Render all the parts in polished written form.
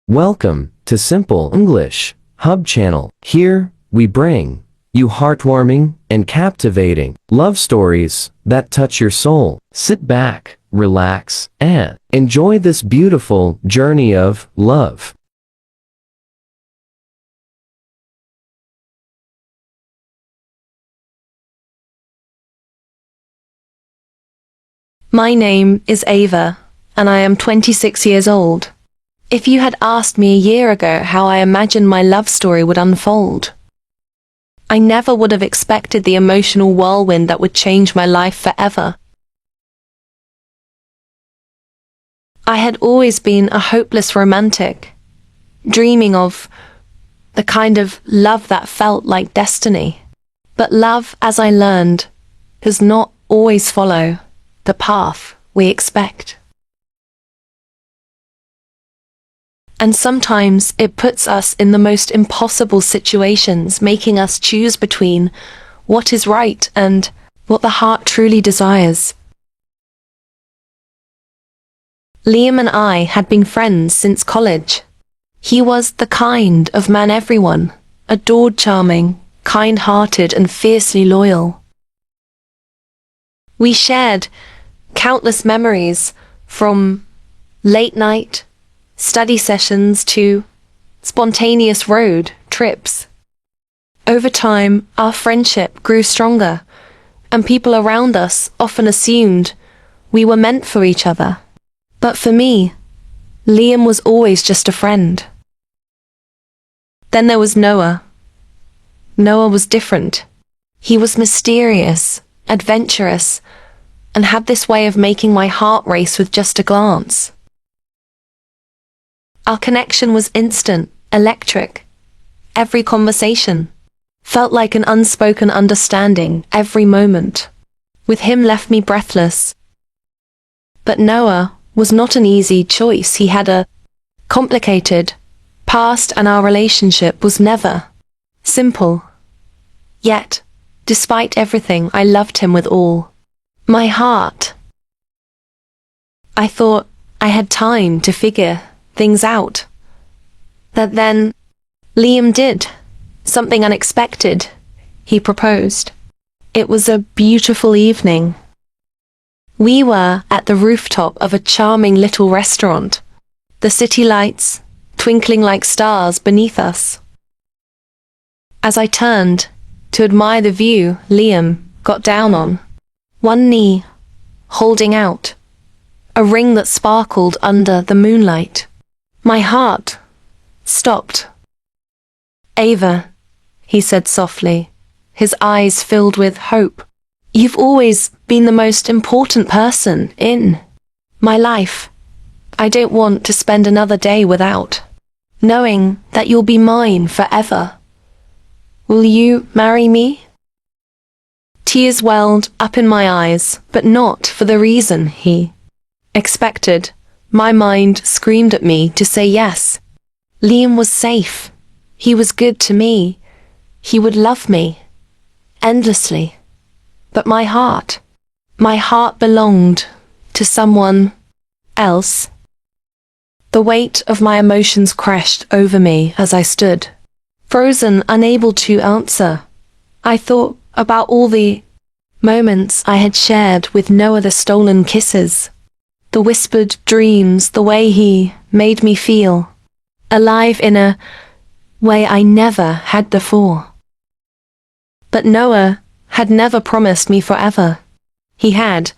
Welcome to Simple English Hub Channel. Here, we bring you heartwarming and captivating love stories that touch your soul. Sit back, relax, and enjoy this beautiful journey of love. My name is Ava, and I am 26 years old. If you had asked me a year ago how I imagined my love story would unfold, I never would have expected the emotional whirlwind that would change my life forever. I had always been a hopeless romantic, dreaming of the kind of love that felt like destiny. But love, as I learned, does not always follow the path we expect. And sometimes it puts us in the most impossible situations, making us choose between what is right and what the heart truly desires. Liam and I had been friends since college. He was the kind of man everyone adored, charming, kind-hearted, and fiercely loyal. We shared countless memories, from late-night study sessions to spontaneous road trips. Over time, our friendship grew stronger, and people around us often assumed we were meant for each other. But for me, Liam was always just a friend. Then there was Noah. Noah was different. He was mysterious, adventurous, and had this way of making my heart race with just a glance. Our connection was instant, electric. Every conversation felt like an unspoken understanding every moment. With him left me breathless. But Noah was not an easy choice. He had a complicated past, and our relationship was never simple. Yet, despite everything, I loved him with all my heart. I thought I had time to figure things out. But then Liam did something unexpected. He proposed. It was a beautiful evening. We were at the rooftop of a charming little restaurant, the city lights twinkling like stars beneath us. As I turned to admire the view, Liam got down on one knee, holding out a ring that sparkled under the moonlight. My heart stopped. "Ava," he said softly, his eyes filled with hope. "You've always been the most important person in my life. I don't want to spend another day without knowing that you'll be mine forever. Will you marry me?" Tears welled up in my eyes, but not for the reason he expected. My mind screamed at me to say yes. Liam was safe. He was good to me. He would love me endlessly. But my heart belonged to someone else. The weight of my emotions crashed over me as I stood, frozen, unable to answer. I thought about all the moments I had shared with Noah, the stolen kisses, the whispered dreams, the way he made me feel alive in a way I never had before. But Noah had never promised me forever. He had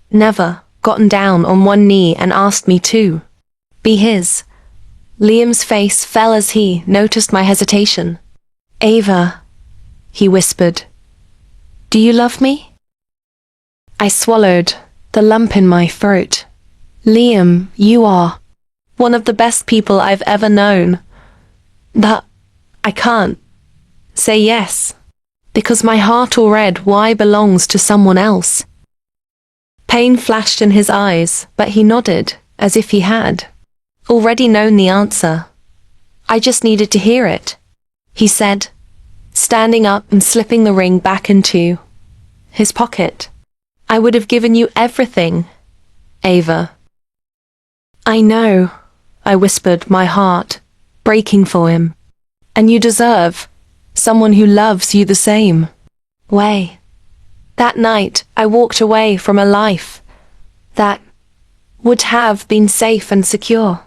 never gotten down on one knee and asked me to be his. Liam's face fell as he noticed my hesitation. "Ava," he whispered, "do you love me?" I swallowed the lump in my throat. "Liam, you are one of the best people I've ever known. But I can't say yes, because my heart already belongs to someone else." Pain flashed in his eyes, but he nodded as if he had already known the answer. "I just needed to hear it," he said, standing up and slipping the ring back into his pocket. "I would have given you everything, Ava." "I know," I whispered, my heart breaking for him. And you deserve someone who loves you the same way. That night, I walked away from a life that would have been safe and secure.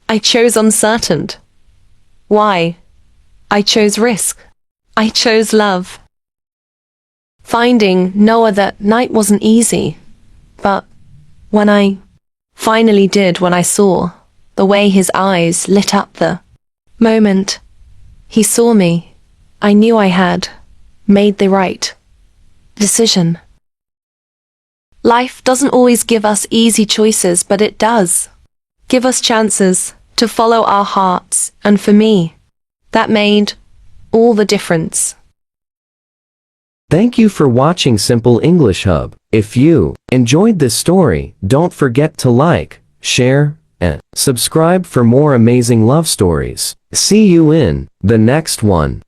I chose uncertain. Why? I chose risk. I chose love. Finding Noah that night wasn't easy, but when I finally did, when I saw the way his eyes lit up the moment he saw me, I knew I had made the right decision. Life doesn't always give us easy choices, but it does give us chances to follow our hearts, and for me, that made all the difference. Thank you for watching Simple English Hub. If you enjoyed this story, don't forget to like, share, and subscribe for more amazing love stories. See you in the next one.